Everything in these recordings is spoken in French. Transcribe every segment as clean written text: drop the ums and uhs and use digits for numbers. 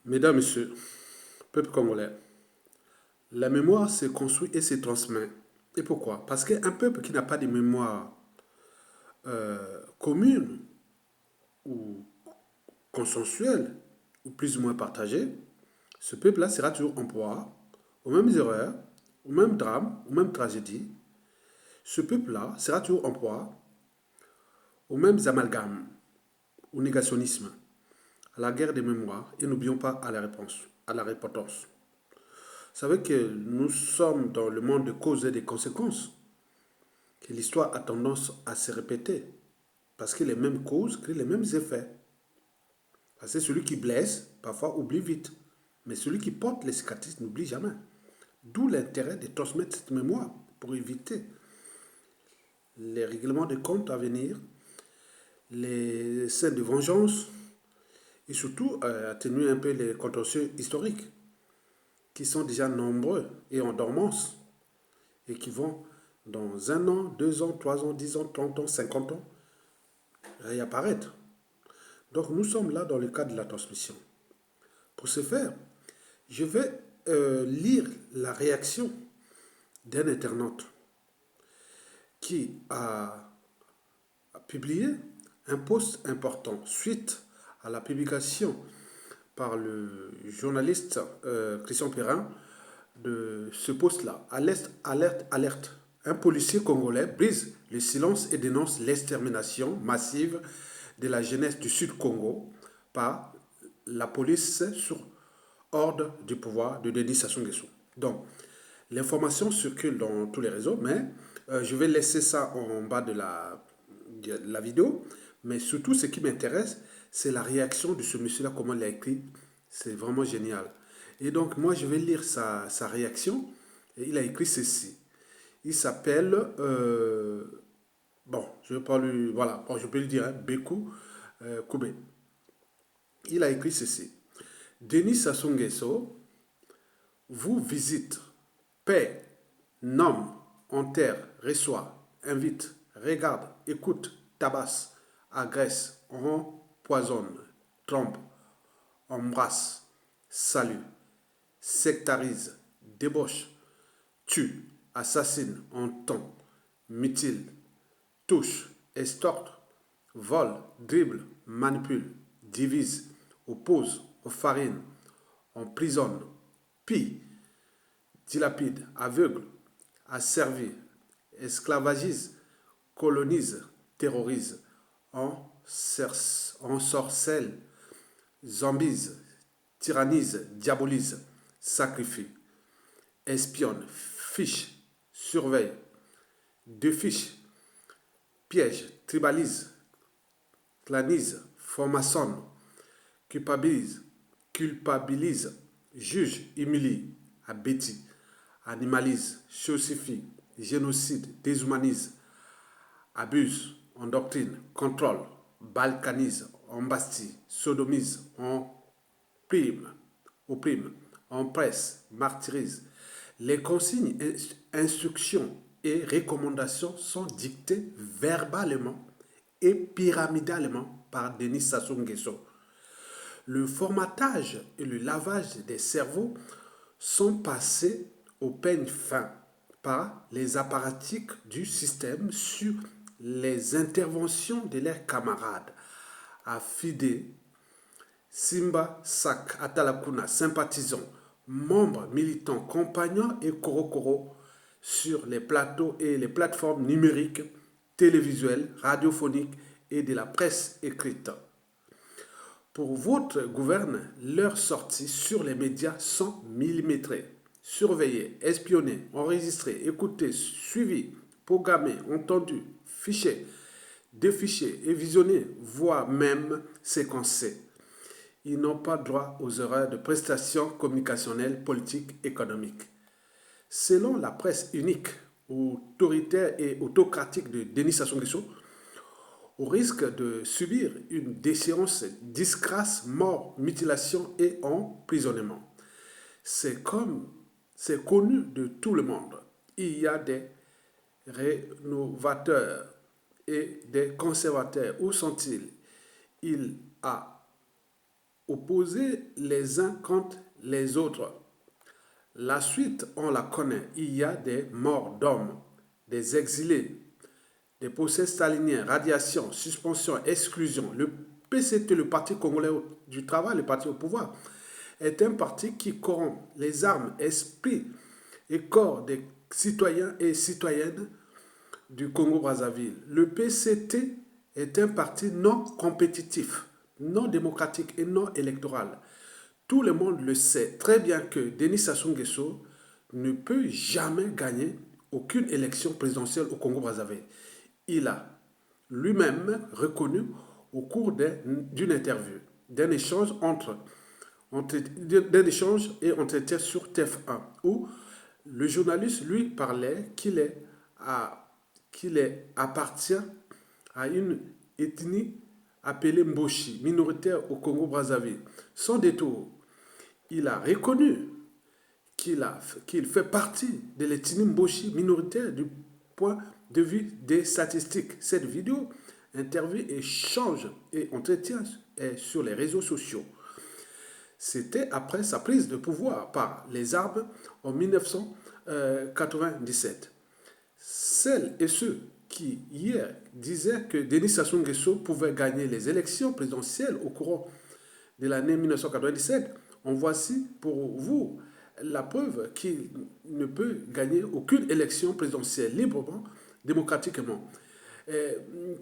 Mesdames, Messieurs, peuple congolais, la mémoire se construit et se transmet. Et pourquoi? Parce qu'un peuple qui n'a pas de mémoire commune ou consensuelle, ou plus ou moins partagée, ce peuple-là sera toujours en proie aux mêmes erreurs, aux mêmes drames, aux mêmes tragédies. Ce peuple-là sera toujours en proie aux mêmes amalgames, au négationnisme, à la guerre des mémoires, et n'oublions pas à la réponse, à la repentance. Vous savez que nous sommes dans le monde de causes et des conséquences, que l'histoire a tendance à se répéter, parce que les mêmes causes créent les mêmes effets. Parce que celui qui blesse, parfois, oublie vite. Mais celui qui porte les cicatrices n'oublie jamais. D'où l'intérêt de transmettre cette mémoire pour éviter les règlements de comptes à venir, les scènes de vengeance et surtout atténuer un peu les contentieux historiques qui sont déjà nombreux et en dormance et qui vont dans 1 an, 2 ans, 3 ans, 10 ans, 30 ans, 50 ans réapparaître. Donc nous sommes là dans le cadre de la transmission. Pour ce faire, je vais lire la réaction d'un internaute qui a publié un post important suite à la publication par le journaliste Christian Perrin de ce post-là. Alerte, alerte, alerte. Un policier congolais brise le silence et dénonce l'extermination massive de la jeunesse du Sud par la police sur ordre du pouvoir de Denis Sassou Nguesso. Donc, l'information circule dans tous les réseaux, mais je vais laisser ça en bas de la vidéo. Mais surtout, ce qui m'intéresse, c'est la réaction de ce monsieur-là, comment il a écrit. C'est vraiment génial. Et donc, moi, je vais lire sa réaction. Et il a écrit ceci. Il s'appelle, bon, je vais pas lui, voilà, bon, je peux lui dire, hein, Bekou Koubé. Il a écrit ceci. Denis Sassou Nguesso vous visite, paie, nomme, enterre, reçoit, invite, regarde, écoute, tabasse, agresse, empoisonne, trompe, embrasse, salue, sectarise, débauche, tue, assassine, entend, mutile, touche, extorque, vole, dribble, manipule, divise, oppose, farine, emprisonne, pille, dilapide, aveugle, asservit, esclavagise, colonise, terrorise, ensorcelle, zombise, tyrannise, diabolise, sacrifie, espionne, fiche, surveille, défiche, piège, tribalise, clanise, formaçonne, culpabilise, culpabilise, juge, humilie, abétit, animalise, chaussifie, génocide, déshumanise, abuse, endoctrine, contrôle, balkanise, embastille, sodomise, opprime, empresse, martyrise. Les consignes, instructions et recommandations sont dictées verbalement et pyramidalement par Denis Sassou Nguesso. Le formatage et le lavage des cerveaux sont passés au peigne fin par les apparatchiks du système sur les interventions de leurs camarades. Affidés, Simba Sak, Atalakuna, sympathisants, membres militants, compagnons et korokoro sur les plateaux et les plateformes numériques, télévisuelles, radiophoniques et de la presse écrite. Pour votre gouverne, leurs sorties sur les médias sont millimétrées, surveillées, espionnées, enregistrées, écoutées, suivies, programmées, entendues, fichées, défichées et visionnées, voire même séquencées. Ils n'ont pas droit aux erreurs de prestations communicationnelles, politiques, économiques. Selon la presse unique, autoritaire et autocratique de Denis Sassou Nguesso, au risque de subir une déchéance, disgrâce, mort, mutilation et emprisonnement. C'est connu de tout le monde. Il y a des rénovateurs et des conservateurs. Où sont-ils? Il a opposés les uns contre les autres. La suite, on la connaît. Il y a des morts d'hommes, des exilés, des procès staliniens, radiation, suspension, exclusion. Le PCT, le Parti congolais du travail, le parti au pouvoir, est un parti qui corrompt les armes, esprits et corps des citoyens et citoyennes du Congo-Brazzaville. Le PCT est un parti non compétitif, non démocratique et non électoral. Tout le monde le sait très bien que Denis Sassou Nguesso ne peut jamais gagner aucune élection présidentielle au Congo-Brazzaville. Il a lui-même reconnu au cours d'une interview, d'un échange d'un échange et entretien sur TF1, où le journaliste lui parlait qu'il appartient à une ethnie appelée Mboshi, minoritaire au Congo-Brazzaville. Sans détour, il a reconnu qu'il fait partie de l'ethnie Mboshi minoritaire du point de vue des statistiques. Cette vidéo, interview, échange et entretien est sur les réseaux sociaux. C'était après sa prise de pouvoir par les armes en 1997. Celles et ceux qui, hier, disaient que Denis Sassou Nguesso pouvait gagner les élections présidentielles au courant de l'année 1997, en voici pour vous la preuve qu'il ne peut gagner aucune élection présidentielle librement, démocratiquement.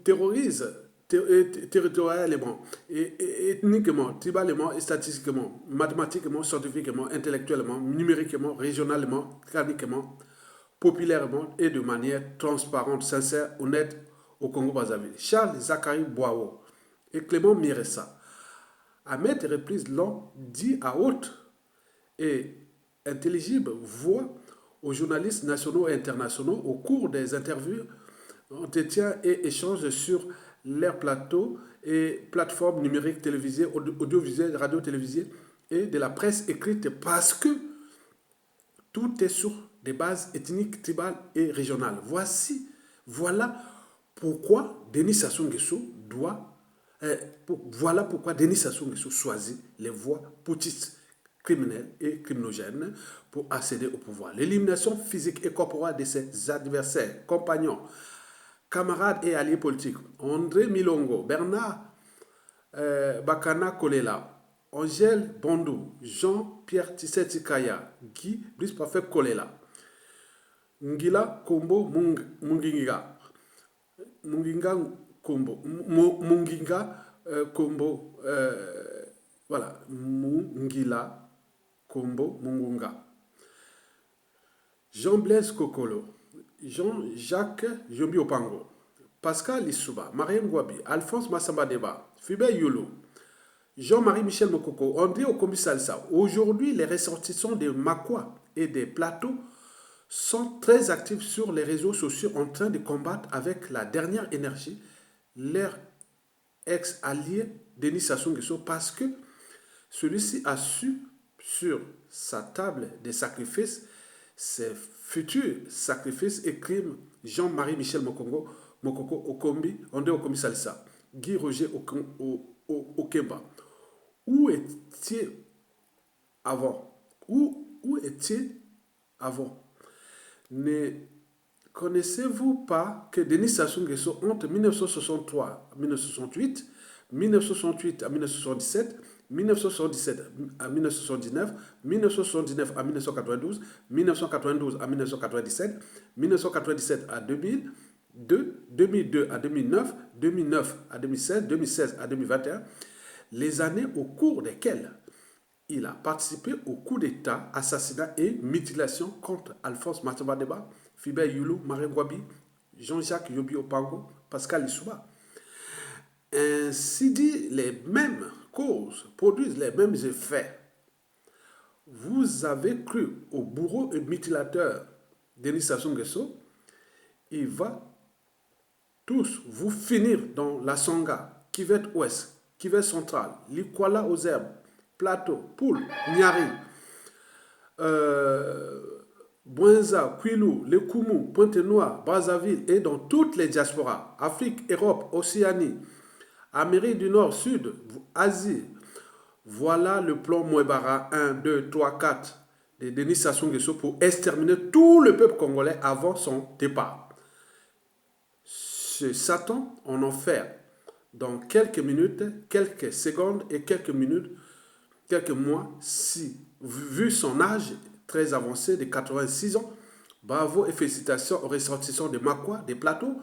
Terrorise territorialement, et ethniquement, tribalement et statistiquement, mathématiquement, scientifiquement, intellectuellement, numériquement, régionalement, cliniquement, populairement et de manière transparente, sincère, honnête au Congo-Brazzaville. Charles Zachary Boao et Clément Miressa, à maintes reprises, l'ont dit à haute et intelligible voix aux journalistes nationaux et internationaux au cours des interviews, entretiens et échanges sur leurs plateaux et plateformes numériques télévisées, audiovisuelles, radio-télévisées et de la presse écrite, parce que tout est sur des bases ethniques, tribales et régionales. Voilà pourquoi Denis Sassou Nguesso voilà pourquoi Denis Sassou Nguesso choisit les voies putschistes, criminelles et criminogènes pour accéder au pouvoir. L'élimination physique et corporelle de ses adversaires, compagnons, camarades et alliés politiques, André Milongo, Bernard Bakana Kolela, Angèle Bondou, Jean-Pierre Tshisekedi Kaya, Guy Brice Parfait Kolela, Ngila Kombo Munginga, Kombo, voilà, Mungila Kombo Mungunga, Jean-Blaise Kokolo, Jean-Jacques Yombi Opango, Pascal Lissouba, Marien Gwabi, Alphonse Massamba Deba, Fubé Yolo, Jean-Marie Michel Mokoko, André Okombi Salsa. Aujourd'hui, les ressortissants de Makwa et des plateaux sont très actifs sur les réseaux sociaux en train de combattre avec la dernière énergie leur ex-allié Denis Sassou Nguesso, parce que celui-ci a su sur sa table des sacrifices ses futurs sacrifices et crimes. Jean-Marie Michel Mokoko Okombi, André Okombi Salsa, Guy Roger Okemba. Où étiez avant? Où étiez avant? Ne connaissez-vous pas que Denis Sassou Nguesso, entre 1963 à 1968, 1968 à 1977, 1977 à 1979, 1979 à 1992, 1992 à 1997, 1997 à 2002, 2002 à 2009, 2009 à 2016, 2016 à 2021, les années au cours desquelles il a participé au coup d'État, assassinat et mutilation contre Alphonse Massamba Deba, Fibert Yulu, Marien Gwabi, Jean-Jacques Yobi Opango, Pascal Lissouba. Ainsi dit, les mêmes causes produisent les mêmes effets. Vous avez cru au bourreau et mutilateur Denis Sassou Nguesso, il va tous vous finir dans la Songa, Kivet Ouest, Kivet Central, Likwala aux herbes, Plateau, Poul, Nyari, Bouenza, Kwilu, Lekumu, Pointe-Noire, Brazzaville et dans toutes les diasporas, Afrique, Europe, Océanie, Amérique du Nord, Sud, Asie, Voilà le plan Mouebara 1, 2, 3, 4 de Denis Sassou Nguesso pour exterminer tout le peuple congolais avant son départ. Ce Satan en enfer, dans quelques minutes, quelques secondes et quelques minutes, quelques mois, si, vu son âge très avancé de 86 ans, bravo et félicitations aux ressortissants de Makwa, des plateaux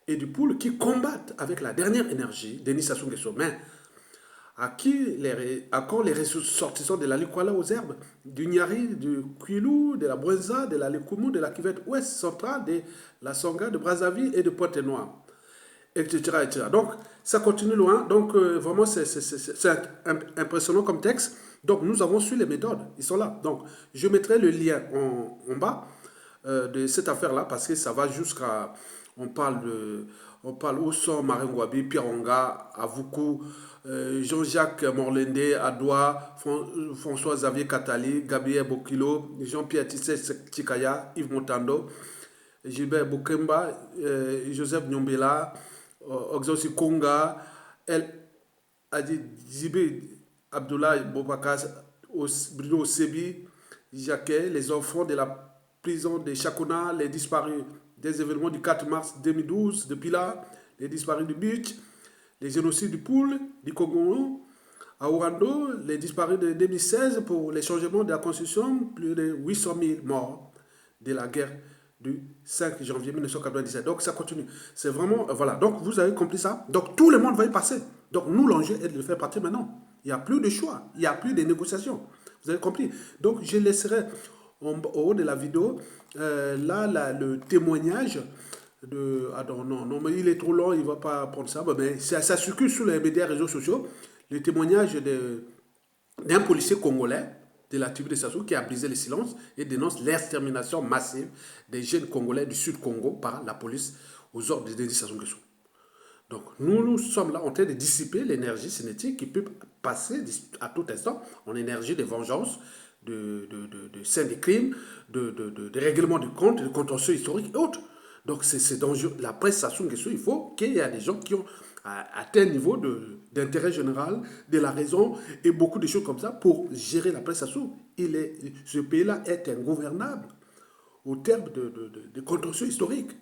et du Poule qui combattent avec la dernière énergie Denis Sassou Nguesso. Mais à quand les ressortissants de la Likwala aux herbes, du Nyari, du Kwilu, de la Brenza, de la Lekumu, de la Kivette ouest centrale, de la Songa, de Brazzaville et de Pointe-Noire, etc., etc. Donc, ça continue loin. Donc, vraiment, c'est impressionnant comme texte. Donc, nous avons su les méthodes. Ils sont là. Donc, je mettrai le lien en bas de cette affaire-là parce que ça va jusqu'à... On parle où sont Maringouabi, Pironga, Avoukou, Jean-Jacques Morlende, Adoua, François-Xavier Catali, Gabriel Bokilo, Jean-Pierre Tissé Chikaya, Yves Montando, Gilbert Bokemba, Joseph Nyombela, Oxosi Konga, El Adi Djibé, Abdoulaye Bobakar, Bruno Sebi, Jacquet, les enfants de la prison de Chakona, les disparus des événements du 4 mars 2012 de Pila, les disparus du Beach, les génocides du Poule, du Congo, à Ourando, les disparus de 2016 pour les changements de la Constitution, plus de 800 000 morts de la guerre du 5 janvier 1997. Donc ça continue. C'est vraiment, voilà. Donc vous avez compris ça. Donc tout le monde va y passer. Donc nous, l'enjeu est de le faire partir maintenant. Il n'y a plus de choix. Il n'y a plus de négociations. Vous avez compris. Donc je laisserai au haut de la vidéo, le témoignage de... Ah non, mais il est trop long, il ne va pas prendre ça. Mais ça circule sur les médias réseaux sociaux. Le témoignage d'un policier congolais de la tribu de Sassou qui a brisé le silence et dénonce l'extermination massive des jeunes Congolais du Sud Congo par la police aux ordres de Denis Sassou Nguesso. Donc nous sommes là en train de dissiper l'énergie cinétique qui peut passer à tout instant en énergie de vengeance, de scènes de crimes, de règlement de comptes, de contentieux historiques et autres. Donc c'est dangereux. La presse Sassou Nguesso, il faut qu'il y ait des gens qui ont atteint un niveau d'intérêt général, de la raison et beaucoup de choses comme ça pour gérer la presse Sassou. Ce pays-là est ingouvernable au terme de contentieux historiques.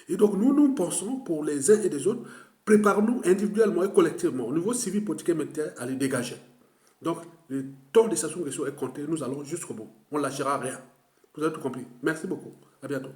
Et donc nous pensons pour les uns et les autres, préparons-nous individuellement et collectivement au niveau civil, politique et militaire à les dégager. Donc le temps de Sassou Nguesso est compté, nous allons jusqu'au bout. On ne lâchera rien. Vous avez tout compris. Merci beaucoup. À bientôt.